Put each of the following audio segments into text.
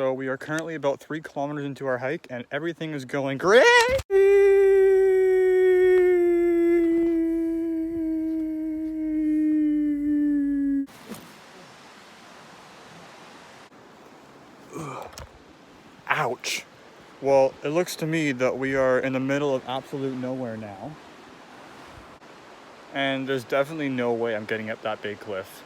So we are currently about 3 kilometers into our hike and everything is going great. Ouch. Well, it looks to me that we are in the middle of absolute nowhere now. And there's definitely no way I'm getting up that big cliff.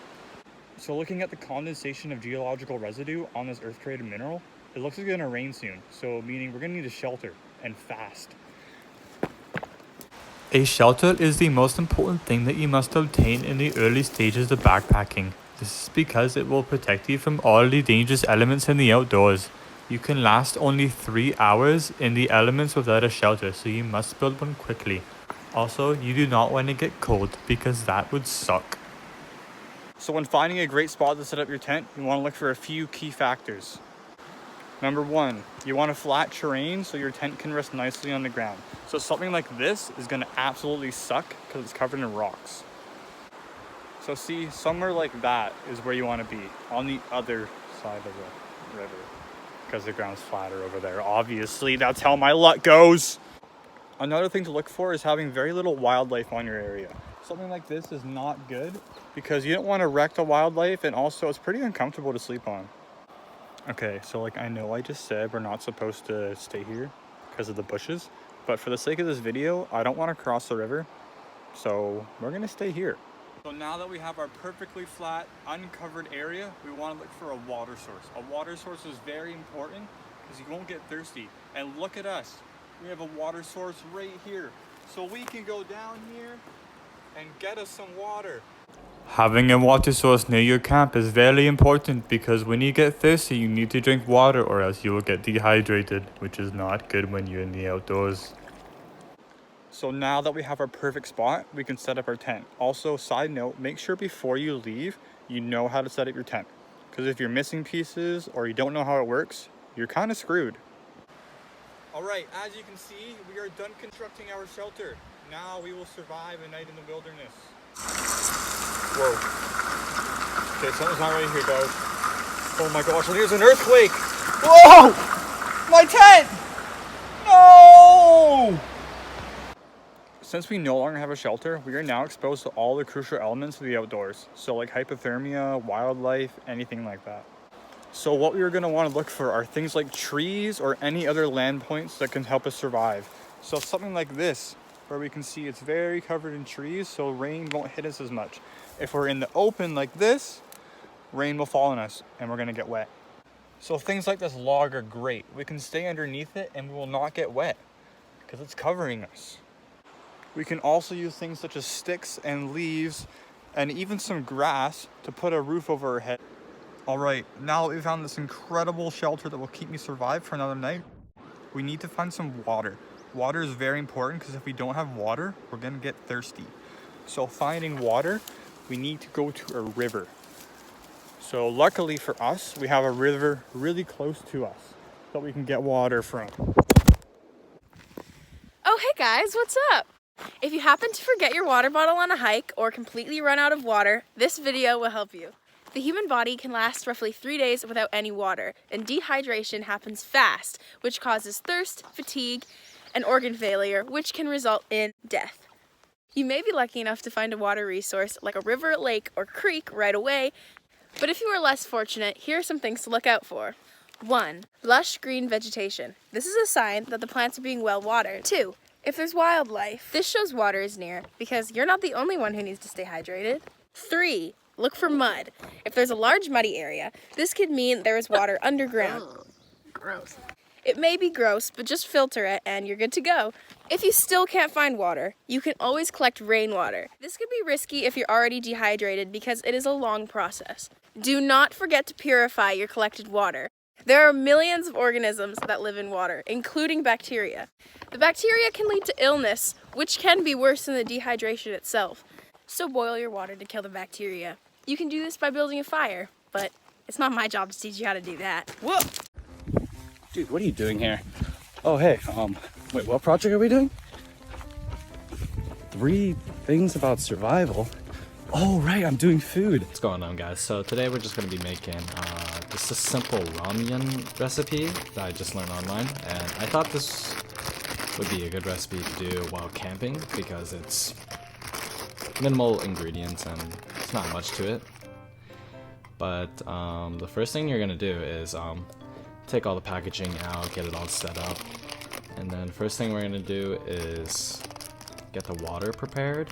So looking at the condensation of geological residue on this earth-created mineral, it looks like it's gonna rain soon. So meaning we're gonna need a shelter, and fast. A shelter is the most important thing that you must obtain in the early stages of backpacking. This is because it will protect you from all the dangerous elements in the outdoors. You can last only 3 hours in the elements without a shelter, so you must build one quickly. Also, you do not want to get cold because that would suck. So when finding a great spot to set up your tent, you want to look for a few key factors. Number 1, you want a flat terrain so your tent can rest nicely on the ground. So something like this is going to absolutely suck because it's covered in rocks. So see, somewhere like that is where you want to be, on the other side of the river. Because the ground's flatter over there. Obviously, that's how my luck goes. Another thing to look for is having very little wildlife on your area. Something like this is not good because you don't want to wreck the wildlife, and also it's pretty uncomfortable to sleep on. Okay, so like I know I just said we're not supposed to stay here because of the bushes, but for the sake of this video, I don't want to cross the river, so we're gonna stay here. So now that we have our perfectly flat, uncovered area, we want to look for a water source. A water source is very important because you won't get thirsty. And look at us, we have a water source right here. So we can go down here and get us some water. Having a water source near your camp is very important because when you get thirsty, you need to drink water or else you will get dehydrated, which is not good when you're in the outdoors. So now that we have our perfect spot, we can set up our tent. Also, side note, make sure before you leave, you know how to set up your tent. Because if you're missing pieces or you don't know how it works, you're kind of screwed. All right, as you can see, we are done constructing our shelter. Now we will survive a night in the wilderness. Whoa. Okay, something's not right here, guys. Oh my gosh, there's an earthquake! Whoa! My tent! No! Since we no longer have a shelter, we are now exposed to all the crucial elements of the outdoors. So like hypothermia, wildlife, anything like that. So what we are going to want to look for are things like trees or any other land points that can help us survive. So something like this, where we can see it's very covered in trees, so rain won't hit us as much. If we're in the open like this, rain will fall on us and we're going to get wet. So things like this log are great. We can stay underneath it and we will not get wet because it's covering us. We can also use things such as sticks and leaves and even some grass to put a roof over our head. All right, now that we found this incredible shelter that will keep me survive for another night, we need to find some water. Water is very important because if we don't have water, we're gonna get thirsty. So finding water, we need to go to a river. So luckily for us, we have a river really close to us that we can get water from. Oh, hey guys, what's up? If you happen to forget your water bottle on a hike or completely run out of water, this video will help you. The human body can last roughly 3 days without any water, and dehydration happens fast, which causes thirst, fatigue, and organ failure, which can result in death. You may be lucky enough to find a water resource like a river, lake, or creek right away, but if you are less fortunate, here are some things to look out for. 1. Lush green vegetation. This is a sign that the plants are being well watered. 2. If there's wildlife, this shows water is near because you're not the only one who needs to stay hydrated. 3. Look for mud. If there's a large muddy area, this could mean there is water underground. Gross. It may be gross, but just filter it and you're good to go. If you still can't find water, you can always collect rainwater. This could be risky if you're already dehydrated because it is a long process. Do not forget to purify your collected water. There are millions of organisms that live in water, including bacteria. The bacteria can lead to illness, which can be worse than the dehydration itself. So boil your water to kill the bacteria. You can do this by building a fire, but it's not my job to teach you how to do that. Whoa! Dude, what are you doing here? Oh, hey, wait, what project are we doing? 3 things about survival. Oh, right, I'm doing food. What's going on, guys? So today we're just going to be making this is a simple ramen recipe that I just learned online, and I thought this would be a good recipe to do while camping because it's minimal ingredients and it's not much to it. But the first thing you're gonna do is take all the packaging out, get it all set up, and then first thing we're gonna do is get the water prepared.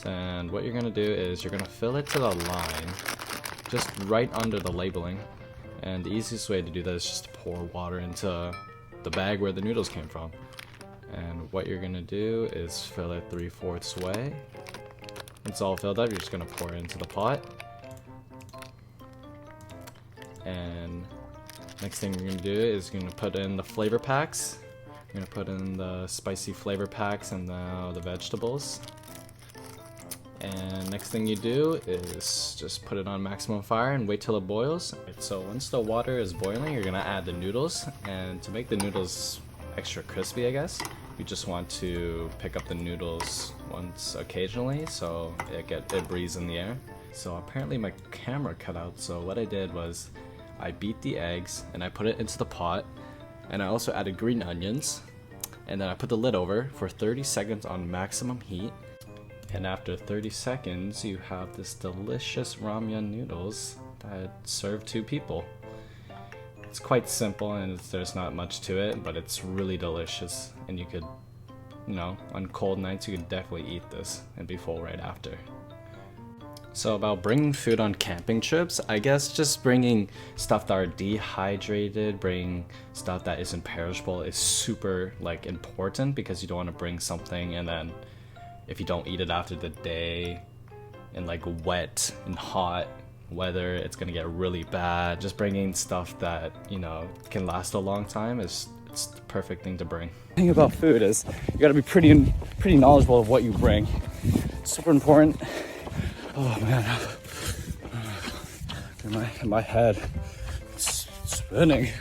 And what you're gonna do is you're gonna fill it to the line, just right under the labeling. And the easiest way to do that is just to pour water into the bag where the noodles came from. And what you're gonna do is fill it 3/4 way. It's all filled up, you're just gonna pour it into the pot. And next thing you're gonna do is you're gonna put in the flavor packs. You're gonna put in the spicy flavor packs and the vegetables. And next thing you do is just put it on maximum fire and wait till it boils. So once the water is boiling, you're gonna add the noodles. And to make the noodles extra crispy, I guess, you just want to pick up the noodles once occasionally so it breathes in the air. So apparently my camera cut out, so what I did was I beat the eggs and I put it into the pot, and I also added green onions, and then I put the lid over for 30 seconds on maximum heat. And after 30 seconds, you have this delicious ramyun noodles that serve 2 people. It's quite simple and there's not much to it, but it's really delicious. And you could, on cold nights, you could definitely eat this and be full right after. So about bringing food on camping trips, I guess just bringing stuff that are dehydrated, bringing stuff that isn't perishable is super important, because you don't want to bring something and then if you don't eat it after the day in wet and hot weather, it's gonna get really bad. Just bringing stuff that can last a long time it's the perfect thing to bring. The thing about food is you gotta be pretty knowledgeable of what you bring. It's super important. Oh man, my head is spinning.